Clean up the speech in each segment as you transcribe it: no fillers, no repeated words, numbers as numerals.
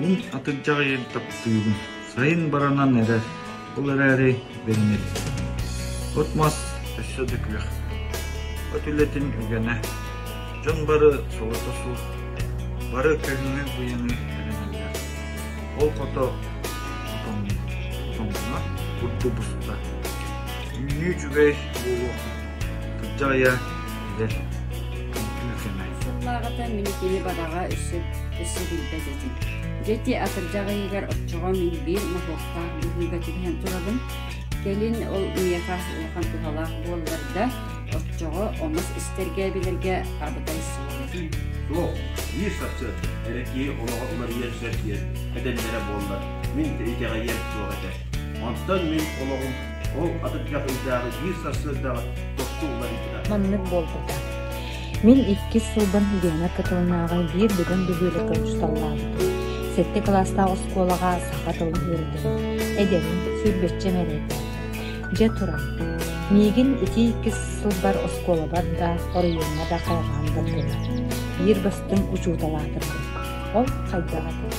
Min atılcağı yer taptığım sayın baranан erer. Бұл әрі бермеді. Отмас өссөдіклік. Өтілетін үгені. Жон бары солыты су. Бары көгіңі бұйыңы әрінелер. Ол қото ұтомына ұтты бұста. Үйі жүгей болу. Тұджая едер. Сыллағыта минекені бадаға үсі білбәз етін. Жети атыржағы егер отчоға мен бір махуақта бүгінгі тұрабын. Келін ол мияқа ұлған тұғалақ болларда отчоға омыз істерге білерге абыдай сұлығын. Жоқ, еш сақшы әрекей олаға олар ершер кер, әдәлері боллар. Мен тәрекеға ер тұғады. Антан мен олағым ол атыржағы үйдағы еш сақшыдағы тоқты олар егіда. Маннық болдырда. Мен 2 сылбын дена катылынағай бір бүгін бүгілі көмшісталлады. Сетті класста осколаға сақатылын өрдім. Әдемін сүрбетче мәреді. Же тұрам. Мегін 2 сылбар оскола бар да орыйына да қайған бұрдылар. Бір бастың ұчуталатырды. Ол қайдағады.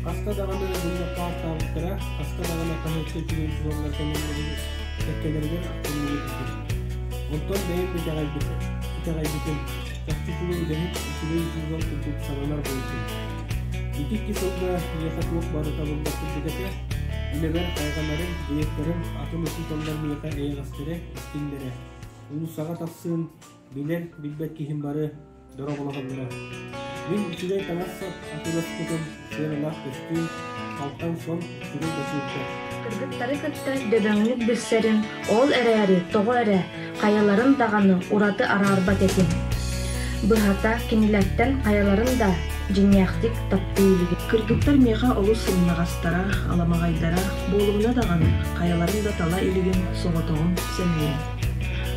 Kaska dağına bunda kağıtlarıklara, kaska dağına kahretçe tüyün zorlar kendini tekkelerine aklını yetiştir. Ondan beyin bir tagaybitin, çaktı tüyün denip, tüyün yüzden tutup sanalar boyutun. İki kısımda yakatmak barı tabında kırdıkete, ileber kayganların, diyeklerin, atın ısı tonlarını yaka eğastere, istinlere. Ulu sağa taksın, bilen, bilbet kihim barı, dora olağınlara. Мен үчүгей таңассап, атылас кутум, сыйрылақ көстүн, қалқан сон, үчүгей көсүлтті. Кыргыттары кытта дөбөңлүк бүссерин, ол әрәри, тоғы әрә, қаяларын дағаны ураты арарбат етин. Бұхата кенилеттен қаяларын да жинияқтик таптыйлығы. Кыргыттар меға олу сылнағастара, аламағайдара, болуына дағаны қаяларын да тала илігін соғытоғын сәмейін.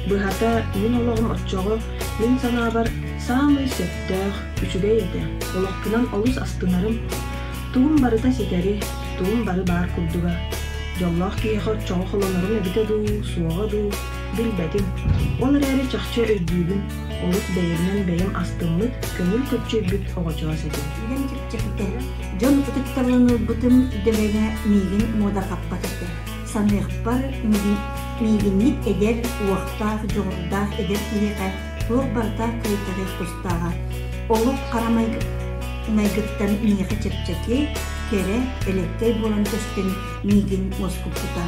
Бұхата мен олығым отчоғы, мен сана бар самый сөттәғ үчүгей ете. Олаққынан олус астынарым, туым барыта сетери, туым бары бар күлдіға. Жоллақ кейіқі чоғы қолонарым әбіте ду, суаға ду, білбәдім. Ол әрі чақча өйдүйбін, олус бәйірнен бәйім астынмыд, көңіл көпчі бүт оғачыға сетім. Мен чепчепітері, жон ұтықтарыны бұтым дөбәне мейгін мода қаппат еті. Санығықпар мейгіннік әдер уақтақ, жоғырдақ әдер кейіқі, Тур барда кыйтары кустага. Олуп карамай найгыттан миғы чепчеки, кере электей болан көстен мигин москупута.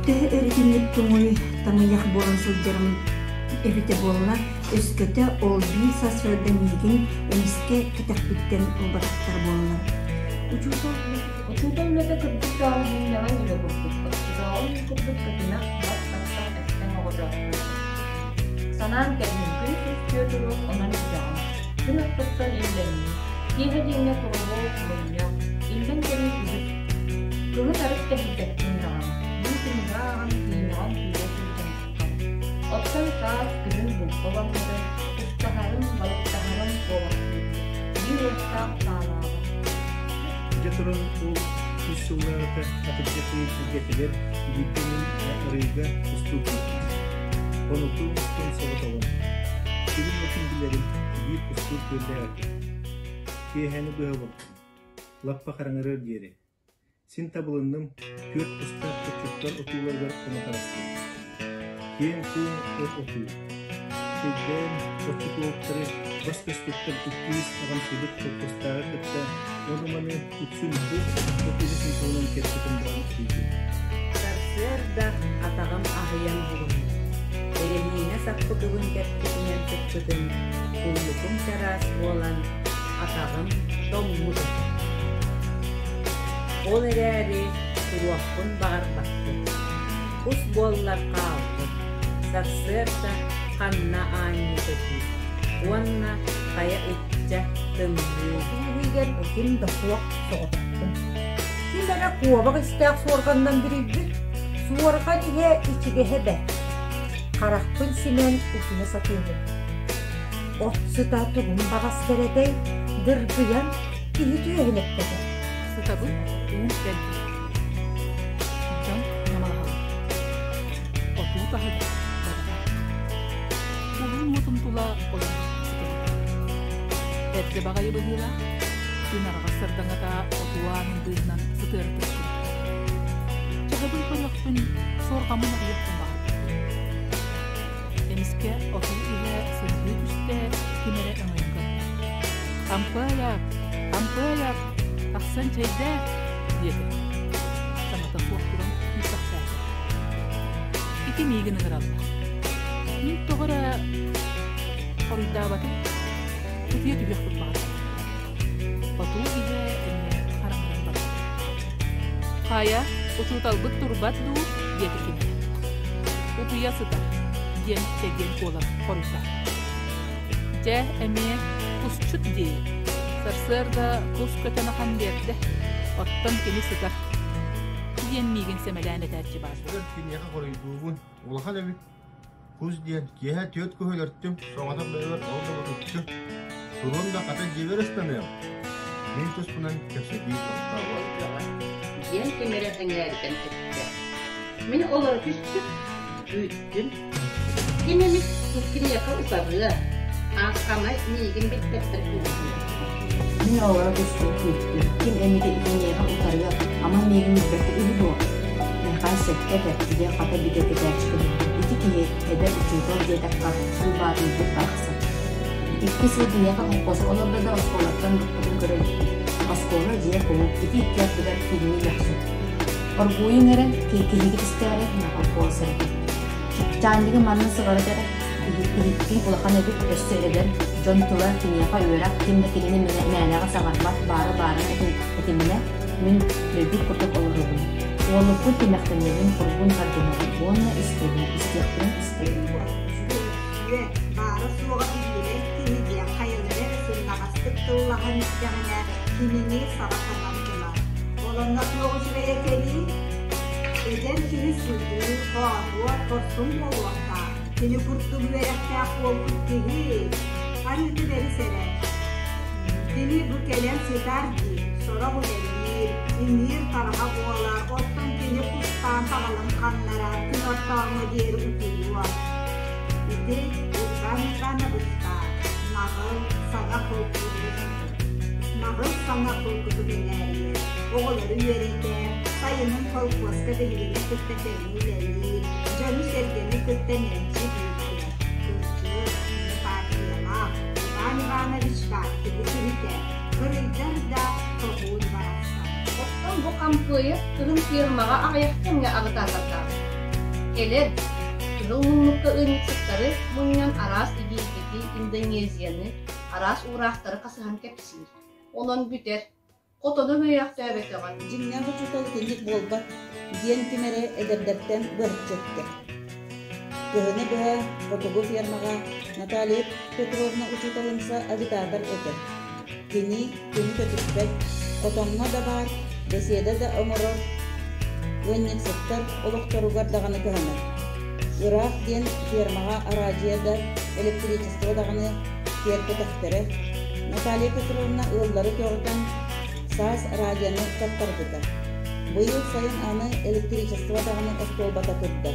Төхі өргенлік туңуй тамыяқ болан сылдырым эбите болана, өскөте ол бей сасырда мигин эмиске кітақ біттен ұлбарақтар болана. Учутан лөті күрдік дауын үйнаған үлі күрдік. Дауын күрдік күтінақ бас тақтан әттен оғыжақ. Санан кәдімін күн үстіе тұру онан үздіған. Күн ұттықтан елденіне. Кейі дейіне тұрғыл күліне. Елден кәмі күзік. Күңі тарық кәсіздеттен даған. Бұл күнігаған кейінаған кейі күлден тұтқан. Оттан саас күнін бұл қоланды. Ұстағарын, балықтағарын қолақты. Бір өстақ сағалағы. Жетұрын бұл үш жылларыты атыржақы үгетілер үйттенін ұрыйға ұсту күлді. Онуту үстен соғыталым. Бүгін өтін білерім бір ұсту көлді әкі. Кейхәні бұғылым. Лаппа қараңырыр дері. Сен табылындым көрт ұста көтчеттар отулардар оны қарасты. Кейін күн өт оту. Кейден отчы туылттары бас көстеттер үккейіз аған сөйлік көттістағы күтті. Оны маны үксін бұл өтелесін қолынан керсетін бұған кейді. Сарсырда атағым ағыян бұғым. Эреніне сапқыдығын кәттігінен түттігін, құллықым чарас болан атағым доммудым. Ол әрі тұруақпын бағар бақты. Құс боллар қалды, сарсырда қанна айны көті. Уанна қая үтчә тымды. Үйген өтен дұқуақ соғытаттым. Сен әне қуабақ істәқ суарғандан бірейді. Суарған ihe içige hebe. Қарақпын семен үкіне сатылды. Отсыда тұғын бағас бередей, дыргыян киһи түйэһилэппэтэ. Сытабы уун кэлби. Жон намалахал. Отуу тахыды. Улун мутум тула олар сикер. Эдде багайы быһыла. Динарга сырдаңата отуаанын быыһынан сытыртырсын. Чахабын коллохтун соргамын арыяқтын бағыр. Эмиске отуу иле сыргы түсте кимере өңөйін көрді. Ампыяк, тақсан чайда, деді. Самата суақ тұрын үйтақта. Ити мейгіні ғыралды. Мен тоғыра қорыйда батын, күтіе түбек бағыр. Отуу иле әне қараңыран бағыр. Қая, учуталбыт турбат-ду, деді кимере. Утуя сыта, ген теген олар қорыйда. Жә әме кусчут дей. Сарсырда кус көтөмахан берді. Оттан кені сытар. Ген мейген семеләне тәрчі бар. Сырыр кинеха қорыйдуғын. Улахан әбі. Куз дейін кеха төт көйлерттім. Соңатан бәрібір алды бұтықты. Тұрында қата жебер өстемеу. Мен тұспынан көпсәкей тұлықтар бар. Ген кемере әңгәрден тетті. Мен олар күстіп, өттін. Кемеміз күскіне яқа ұсарыға. Аққамай мейген беттептір күстіп. Мен олар күстіп, өттін. Кем әмеге икенеға ұсарыға. Ама мейген беттептір үлі бұл. Мен сәтті бәттіде қата бедеті дәрчігі. Ити кейе әдір үтігол дедаққа сұл барын деп бақсы. Икки сылдынеға ұққосы оларда да ұсқолаттан бұқтығын көреді. Аскола жия қолып, ити иккертігер фильмі яқсы. Оргуйын әрі, кейкелегі істәрі нағал қолсыры. Чандығы манны сығары дәрі, иліктің ұлақан әбіп өссі әдір, жон тұлар кенеға өрақ, кемді келені мәнәға сағарбат бары-барын әтеміне мен löbük kurtuk olurubun. Olukun temektenlerin kurgun kardinali, onu istedim, istedim. Bari suğa bildirek, kimi diye hayırlar sırnağastık tuğlağın isteyene kimini sağatanamdılar. Olanda suğa şuraya keli, eden kimi sürdü, koğadığa korsun boğlakta. Kimi kurttum verekte koltuk gibi, harıtı veri seren. Kimi bu kelen sitardi, sonra bu gelir, inir taraha boğalar, ottan kimi kustan tağalım kanlara, gün ortağımı diğeri utuyor. Iti ukan busta, nağıl sana korkutu deneriye. Oğulları üyerinde, sayının korkuska değiline kırktetelini verir, canı sergeni kırktenenci büyükler. Kırkçı, nefakiyana, bana rişkatı bitirite, kırıydar da tohuğun varasa. Ottan bu kampıyı tırın firmağa ayakkımla ağıtarlarlar. Gelir, Lunlukta ırnıklıkları bunyan aras igilgeti Indonezya'nı aras uğraşları kasıhan kepsir. Onun büter, kotonu höyakta öbeteğen. Cimnya kuçutalı tendik bolbat, diyen kimere ederdekten bırçetti. Gıhını bıha, fotoğraf firmağa Natalia Petrovna uçutalınsa agitadar eder. Kini kötüspek, kotonma da var, besiyede de ömürür. Gönnek sektar, oluktarugar dağını kıhını. Irak diyen firmağa aracıya elektrikçisi dağını kerpe tahtırı. Natalia Petrovna ığılları köğüten saz aracıyanı kaptardıdır. Bu yıl sayın anı elektrikçisi dağını ostolbata kırdı.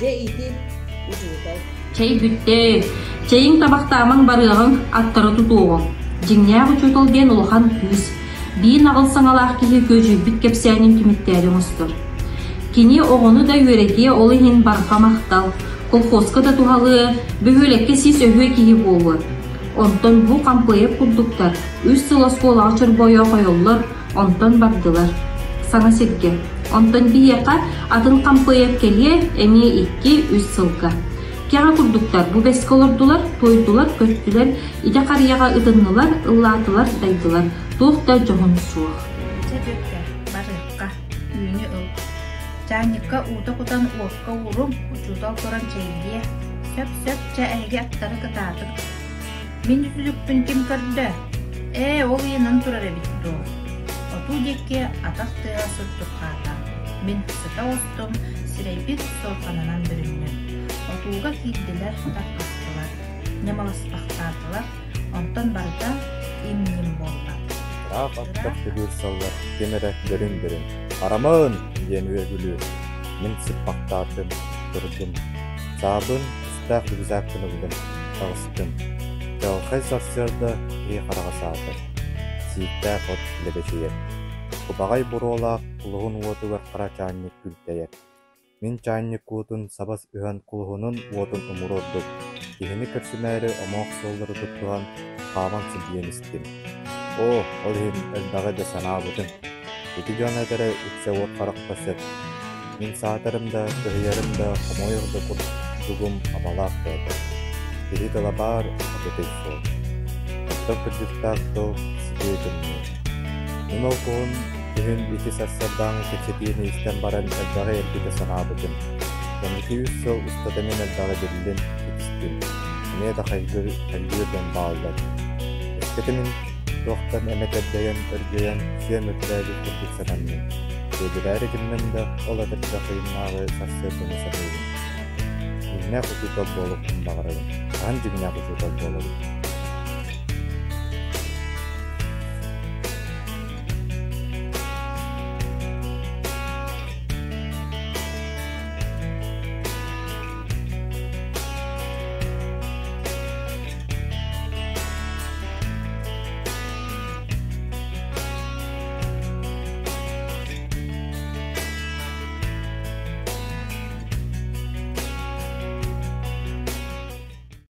C iti ucuğutay. Çay gütte, çayın tabaqtamın barığın attarı tutuğun. Jinnya ucutul diyen uluhan yüz. Bir nağıl sanalaq kihi göcü bit kepsiyinin kimitleri mustur. Kini oğunu da yöretiye olu hin barqa maqtal, kolxoska da tuhalı, böhölekke sis öhö kihi bolu. Ondan bu kampıya kurduktar, üç sıla skola açır boya koyullar, ondan bardılar. Sana sirke, ondan bir yaka atın kampıya keliye emi 2-3 sılka. Kera kurduktar, bu besk olurdular, toydular, köttüler, ide kariyaga ıdınlılar, ıllatılar, daydılar. Tuğda johun suğuk. Çedökke, barıqqa, üyünü ıl. Çanıqqa uda kutan uğurqa uğurum, ucuda oturan çeyliye. Söp çə əgi atları qıtadır. Min üzülüktün kim kırdı? Ol yenin turar ebitdi o. Otu dekke ataq tığa sırtı qata. Min sıta ostum, sirey bir solqananan bürünnün. Otuğa kildiler, tak astılar. Nemalas baxtardılar. Ondan barda имним болла. Rak attak bir sallar, demere dörün. Aramağın diyen vergülü. Min sıppaktadım, durdum. Sabın, ıstak rüzak kınıldım, ağıstım. Yağkay sarsırda iyi karağa sağdı. Siyikta kot lebeşeyet. Kubagay burola, kuluğun uotu ve kara çaynik gülteyet. Min çaynik kuutun sabas ühen kuluğunun uotun umurorduk. Dihini kırsimeri omoq solları tuttuğan kavan sidiyen istim. Ol him eldağı da sanabıdın. İki can edere üçe ot karak basır. Min saatarımda, kıhıyarımda, omoyurda kutdugum abalak dedi. Biri dalabar, ötey sol. Otto kırdıktaktı, sidiyedim mi? Min okuğun, tühün iki sarsardan keçetiğini isten baran eldağı elbide sanabıdın. Kendiki 100 yıl ustademin eldağı delilin itistim. Neye da kaygırdan bağlar. Esketimin Doktan emek eddeyen, örgeyen, süyemüklerdi kurduk sananlı. Dediler günümden de oladık da kıyımnağı sarsırdığını sanıyorum. Ne kutuda bolup bağıralım. Hangi ne kutuda bolup?